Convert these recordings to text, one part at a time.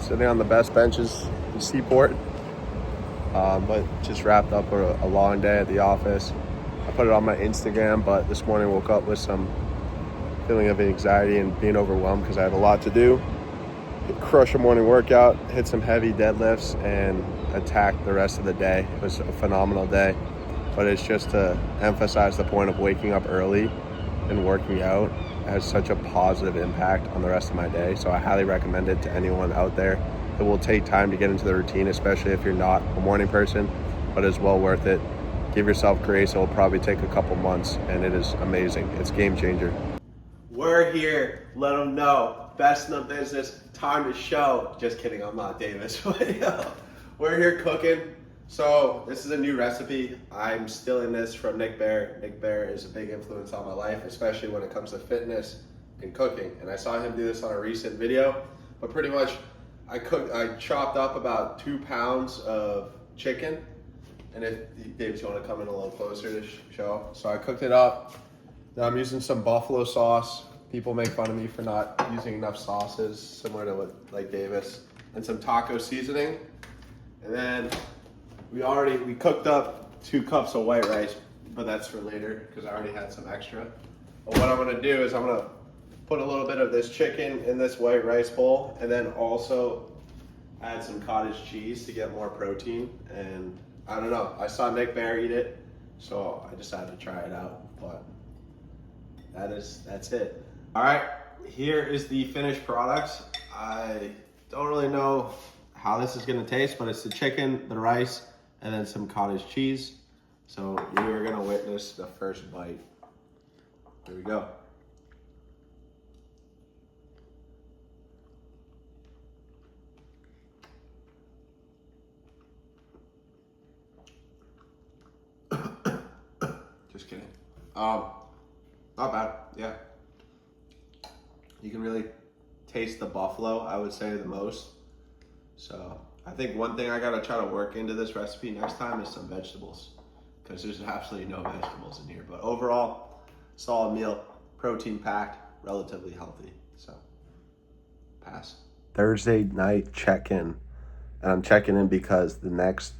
sitting on the best benches in Seaport, but just wrapped up a long day at the office. I put it on my Instagram, but this morning woke up with some feeling of anxiety and being overwhelmed because I had a lot to do. Crush a morning workout, hit some heavy deadlifts, and attack the rest of the day. It was a phenomenal day, but it's just to emphasize the point of waking up early and working out has such a positive impact on the rest of my day. So I highly recommend it to anyone out there. It will take time to get into the routine, especially if you're not a morning person, but it's well worth it. Give yourself grace. It will probably take a couple months, and it is amazing. It's a game changer. We're here. Let them know. Best in the business. Time to show. Just kidding. I'm not Davis. We're here cooking. So this is a new recipe. I'm stealing this from Nick Bare. Nick Bare is a big influence on my life, especially when it comes to fitness and cooking. And I saw him do this on a recent video. But pretty much, I chopped up about 2 pounds of chicken. And if Davis, you want to come in a little closer to show. So I cooked it up. Now I'm using some buffalo sauce. People make fun of me for not using enough sauces, similar to what like Davis, and some taco seasoning. And then we cooked up 2 cups of white rice, but that's for later because I already had some extra. But what I'm gonna do is I'm gonna put a little bit of this chicken in this white rice bowl, and then also add some cottage cheese to get more protein. And I don't know, I saw Nick Bare eat it, so I decided to try it out. But that's it. All right, here is the finished product. I don't really know how this is gonna taste, but it's the chicken, the rice, and then some cottage cheese. So you're gonna witness the first bite. Here we go. Just kidding. Not bad, yeah. You can really taste the buffalo, I would say, the most. So I think one thing I gotta try to work into this recipe next time is some vegetables, because there's absolutely no vegetables in here. But overall, solid meal, protein packed, relatively healthy. So pass. Thursday night check-in, and I'm checking in because the next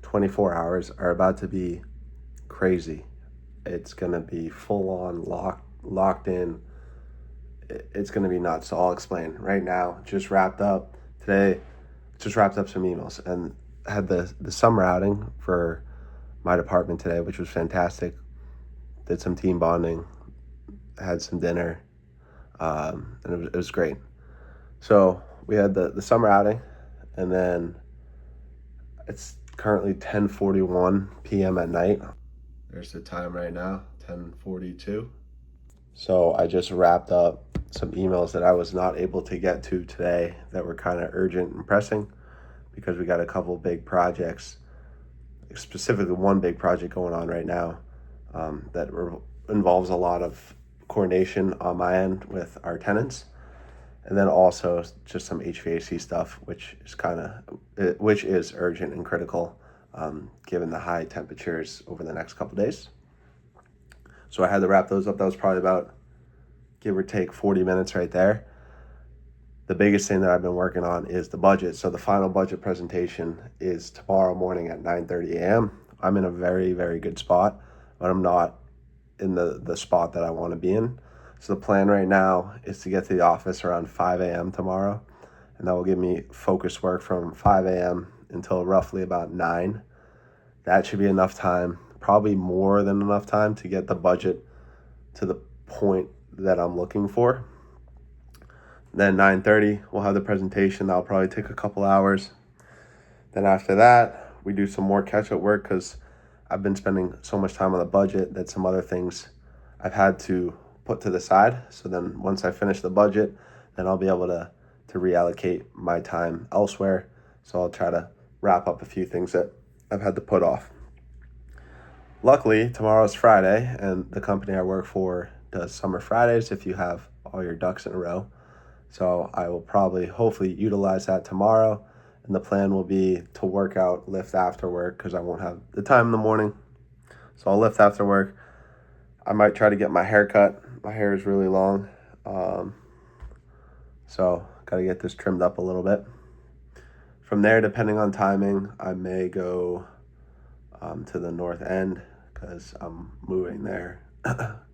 24 hours are about to be crazy. It's gonna be full on locked in. It's gonna be nuts. So I'll explain right now. Just wrapped up today. Just wrapped up some emails and had the summer outing for my department today, which was fantastic. Did some team bonding, had some dinner, and it was great. So we had the summer outing, and then it's currently 10:41 p.m. at night. There's the time right now, 10:42. So I just wrapped up some emails that I was not able to get to today that were kind of urgent and pressing because we got a couple big projects, specifically one big project going on right now that involves a lot of coordination on my end with our tenants. And then also just some HVAC stuff, which is urgent and critical given the high temperatures over the next couple days. So I had to wrap those up. That was probably about, give or take, 40 minutes right there. The biggest thing that I've been working on is the budget. So the final budget presentation is tomorrow morning at 9:30 a.m. I'm in a very, very good spot, but I'm not in the spot that I want to be in. So the plan right now is to get to the office around 5 a.m. tomorrow, and that will give me focused work from 5 a.m. until roughly about 9. That should be enough time, probably more than enough time to get the budget to the point that I'm looking for. Then 9:30, we'll have the presentation. That'll probably take a couple hours. Then after that, we do some more catch-up work because I've been spending so much time on the budget that some other things I've had to put to the side. So then once I finish the budget, then I'll be able to reallocate my time elsewhere. So I'll try to wrap up a few things that I've had to put off. Luckily, tomorrow's Friday, and the company I work for does summer Fridays if you have all your ducks in a row. So I will probably, hopefully, utilize that tomorrow. And the plan will be to work out, lift after work, because I won't have the time in the morning. So I'll lift after work. I might try to get my hair cut. My hair is really long. So got to get this trimmed up a little bit. From there, depending on timing, I may go to the North End because I'm moving there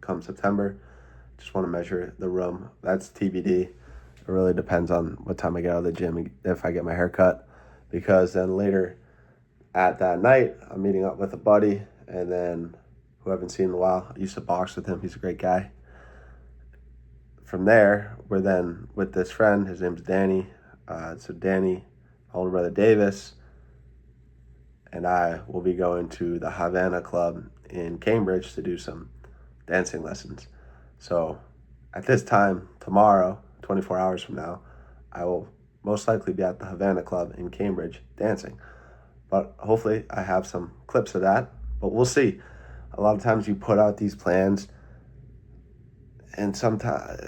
come September. Just want to measure the room. That's TBD. It really depends on what time I get out of the gym, if I get my hair cut, because then later at that night, I'm meeting up with a buddy, and then who I haven't seen in a while. I used to box with him. He's a great guy. From there, we're then with this friend. His name's Danny. So Danny, my older brother Davis, and I will be going to the Havana Club in Cambridge to do some dancing lessons. So at this time, tomorrow, 24 hours from now, I will most likely be at the Havana Club in Cambridge dancing. But hopefully I have some clips of that, but we'll see. A lot of times you put out these plans and sometimes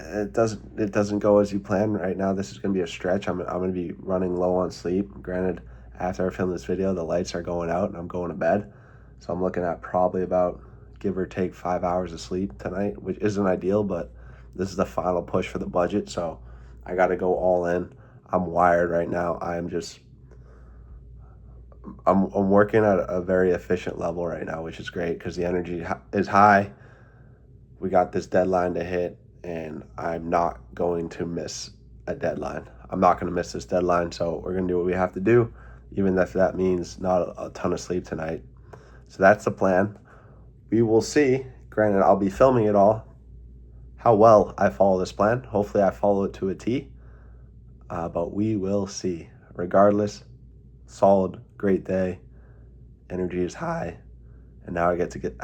it doesn't go as you plan. Right now, this is going to be a stretch. I'm going to be running low on sleep. Granted, after I film this video, the lights are going out and I'm going to bed. So I'm looking at probably about, give or take, 5 hours of sleep tonight, which isn't ideal, but this is the final push for the budget. So I got to go all in. I'm wired right now. I'm working at a very efficient level right now, which is great because the energy is high. We got this deadline to hit, and I'm not going to miss a deadline. I'm not going to miss this deadline, so we're going to do what we have to do, even if that means not a ton of sleep tonight. So that's the plan. We will see. Granted, I'll be filming it all, how well I follow this plan. Hopefully I follow it to a T, but we will see. Regardless, solid, great day. Energy is high, and now I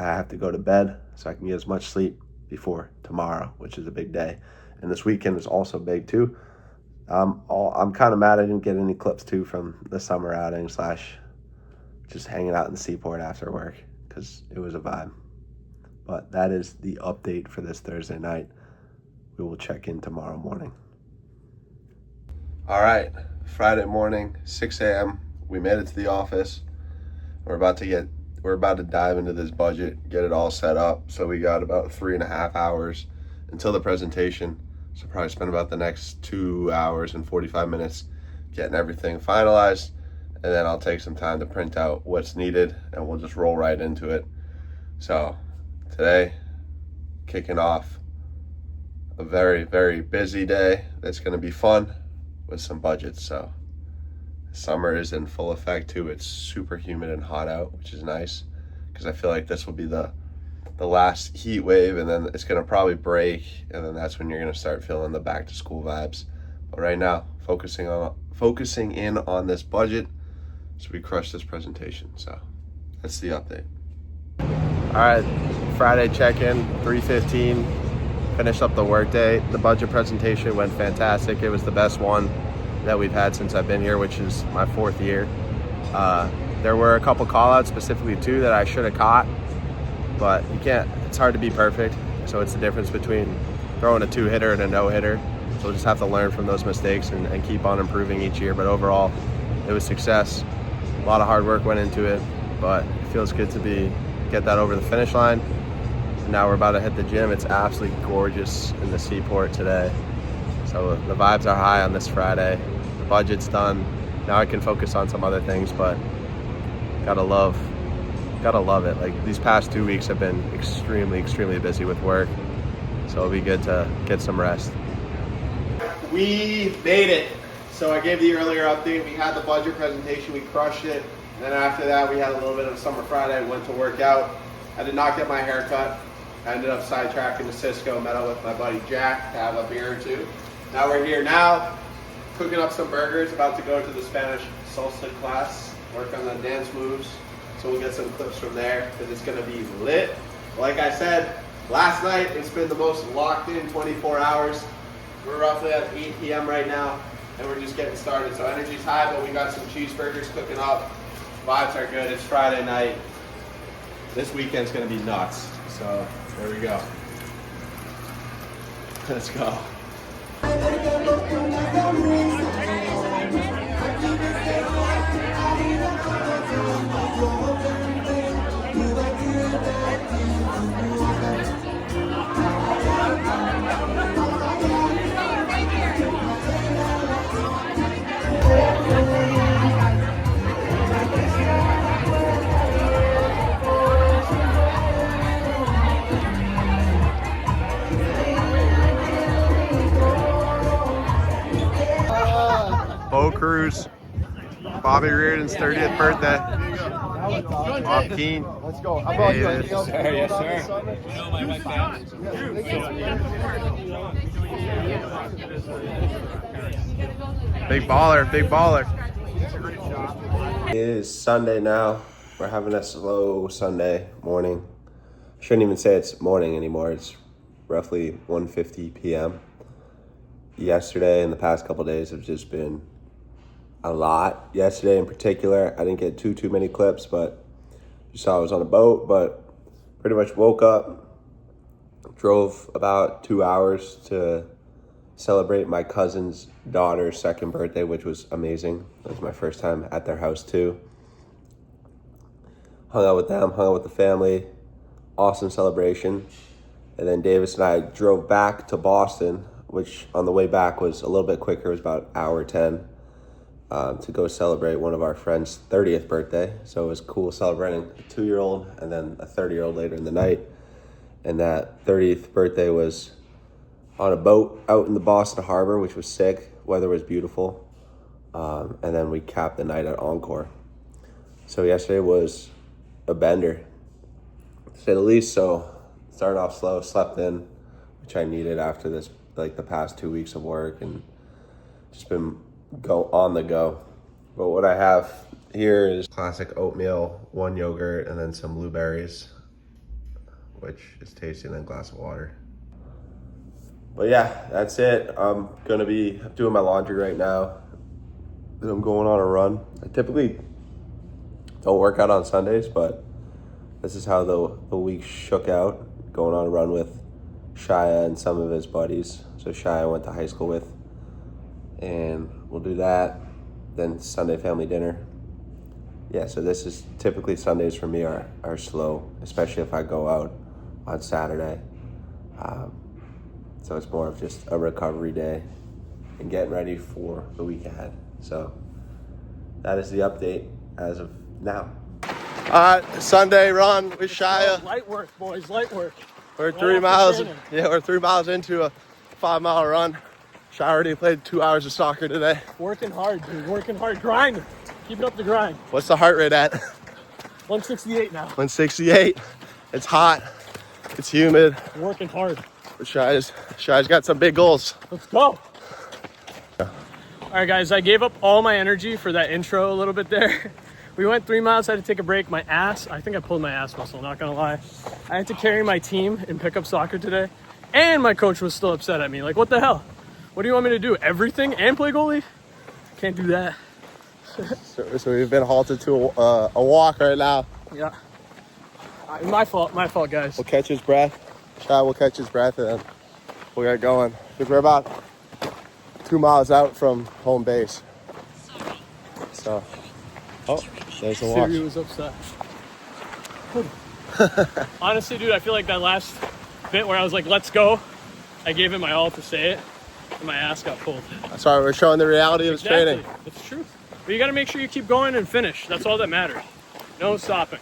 have to go to bed so I can get as much sleep before tomorrow, which is a big day. And this weekend is also big too. I'm kind of mad I didn't get any clips too from the summer outing / just hanging out in the Seaport after work because it was a vibe. But that is the update for this Thursday night. We will check in tomorrow morning. All right, Friday morning, 6 a.m. We made it to the office. We're about to dive into this budget, get it all set up. So we got about 3.5 hours until the presentation. So probably spend about the next 2 hours and 45 minutes getting everything finalized. And then I'll take some time to print out what's needed and we'll just roll right into it. So today, kicking off a very, very busy day. That's gonna be fun with some budgets. So summer is in full effect too. It's super humid and hot out, which is nice because I feel like this will be the last heat wave, and then it's gonna probably break, and then that's when you're gonna start feeling the back to school vibes. But right now, focusing in on this budget so we crush this presentation. So that's the update. All right, Friday check-in, 3:15. Finished up the workday. The budget presentation went fantastic. It was the best one that we've had since I've been here, which is my 4th year. There were a couple call outs, specifically 2 that I should have caught, but it's hard to be perfect. So it's the difference between throwing a 2-hitter and a no-hitter. So we'll just have to learn from those mistakes and keep on improving each year. But overall, it was success. A lot of hard work went into it, but it feels good to get that over the finish line. And now we're about to hit the gym. It's absolutely gorgeous in the Seaport today. So the vibes are high on this Friday. The budget's done. Now I can focus on some other things, but gotta love it. Like these past 2 weeks have been extremely, extremely busy with work. So it'll be good to get some rest. We made it. So I gave the earlier update. We had the budget presentation, we crushed it. And then after that, we had a little bit of a summer Friday, went to work out. I did not get my hair cut. I ended up sidetracking to Cisco, met up with my buddy Jack to have a beer or two. Now we're here now, cooking up some burgers, about to go to the Spanish salsa class, work on the dance moves. So we'll get some clips from there, because it's gonna be lit. Like I said, last night, it's been the most locked in 24 hours. We're roughly at 8 p.m. right now, and we're just getting started. So energy's high, but we got some cheeseburgers cooking up. Vibes are good, it's Friday night. This weekend's gonna be nuts. So there we go. Let's go. Go Crews. Bobby Reardon's 30th birthday. Bob Keane. Let's go. How about you? Anything else? Yes, sir. You know my wife does. Big baller, big baller. It is Sunday now. We're having a slow Sunday morning. I shouldn't even say it's morning anymore. It's roughly 1:50 p.m. Yesterday and the past couple days have just been a lot. Yesterday in particular, I didn't get too many clips, but you saw I was on a boat, but pretty much woke up, drove about 2 hours to celebrate my cousin's daughter's second birthday, which was amazing. It was my first time at their house too. Hung out with them, hung out with the family. Awesome celebration. And then Davis and I drove back to Boston, which on the way back was a little bit quicker. It was about an hour 10 to go celebrate one of our friends' 30th birthday. So it was cool celebrating a 2-year-old and then a 30-year-old later in the night. And that 30th birthday was on a boat out in the Boston Harbor, which was sick. Weather was beautiful. And then we capped the night at Encore. So yesterday was a bender, to say the least. So started off slow, slept in, which I needed after this, like the past 2 weeks of work, and just been on the go. But what I have here is classic oatmeal, 1 yogurt, and then some blueberries, which is tasty, and then a glass of water. But yeah, that's it. I'm gonna be doing my laundry right now. I'm going on a run. I typically don't work out on Sundays, but this is how the week shook out. Going on a run with Shia and some of his buddies. So Shia I went to high school with. And we'll do that. Then Sunday family dinner. Yeah, so this is typically Sundays for me are slow, especially if I go out on Saturday. So it's more of just a recovery day and getting ready for the week ahead. So that is the update as of now. Sunday run with Shia. Light work, boys, light work. We're 3 miles. Yeah, we're 3 miles into a 5-mile run. Shia already played 2 hours of soccer today. Working hard, dude. Working hard. Grind. Keeping up the grind. What's the heart rate at? 168 now. 168. It's hot. It's humid. Working hard. But Shia's got some big goals. Let's go. All right, guys. I gave up all my energy for that intro a little bit there. We went 3 miles. I had to take a break. I think I pulled my ass muscle, not gonna lie. I had to carry my team in pickup soccer today. And my coach was still upset at me. Like, what the hell? What do you want me to do? Everything and play goalie? Can't do that. So we've been halted to a walk right now. Yeah. My fault, guys. We'll catch his breath. Shia will catch his breath and then we'll get going. Because we're about 2 miles out from home base. So, there's the walk. Siri was upset. Honestly, dude, I feel like that last bit where I was like, let's go, I gave it my all to say it, and my ass got pulled. Sorry, we're showing the reality of his training. It's true. But you got to make sure you keep going and finish. That's all that matters. No stopping.